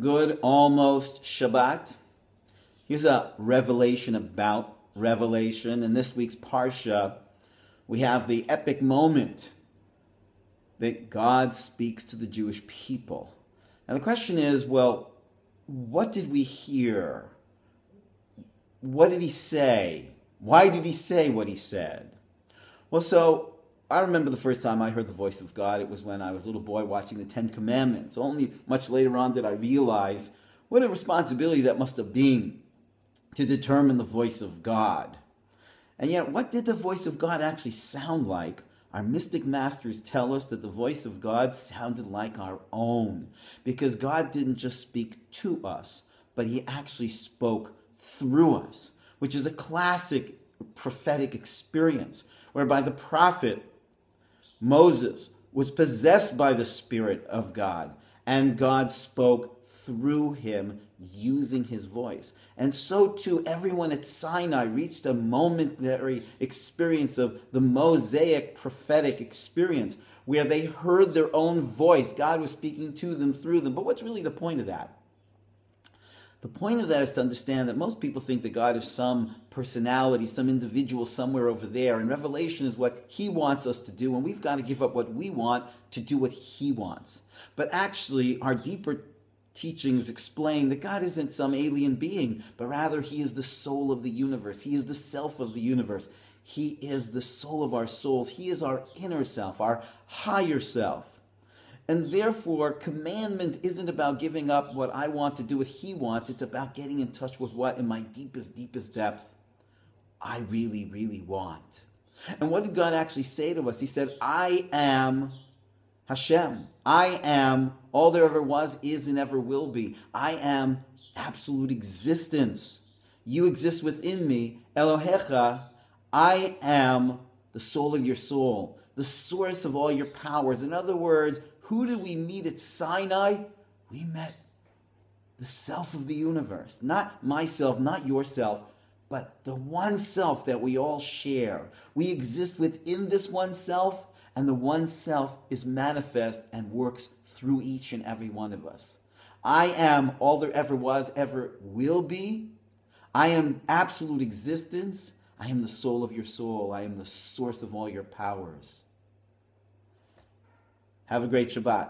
Good, almost Shabbat. Here's a revelation about Revelation. In this week's Parsha, we have the epic moment that God speaks to the Jewish people. And the question is, well, what did we hear? What did he say? Why did he say what he said? Well, so I remember the first time I heard the voice of God. It was when I was a little boy watching the Ten Commandments. Only much later on did I realize what a responsibility that must have been to determine the voice of God. And yet, what did the voice of God actually sound like? Our mystic masters tell us that the voice of God sounded like our own, because God didn't just speak to us, but he actually spoke through us, which is a classic prophetic experience, whereby the prophet Moses was possessed by the Spirit of God, and God spoke through him using his voice. And so too, everyone at Sinai reached a momentary experience of the Mosaic prophetic experience, where they heard their own voice. God was speaking to them through them. But what's really the point of that? The point of that is to understand that most people think that God is some personality, some individual somewhere over there, and Revelation is what he wants us to do, and we've got to give up what we want to do what he wants. But actually, our deeper teachings explain that God isn't some alien being, but rather he is the soul of the universe. He is the self of the universe. He is the soul of our souls. He is our inner self, our higher self. And therefore, commandment isn't about giving up what I want to do what he wants. It's about getting in touch with what, in my deepest, deepest depth, I really, really want. And what did God actually say to us? He said, I am Hashem. I am all there ever was, is, and ever will be. I am absolute existence. You exist within me. Elohecha, I am the soul of your soul, the source of all your powers. In other words, who did we meet at Sinai? We met the self of the universe. Not myself, not yourself, but the one self that we all share. We exist within this one self, and the one self is manifest and works through each and every one of us. I am all there ever was, ever will be. I am absolute existence. I am the soul of your soul. I am the source of all your powers. Have a great Shabbat.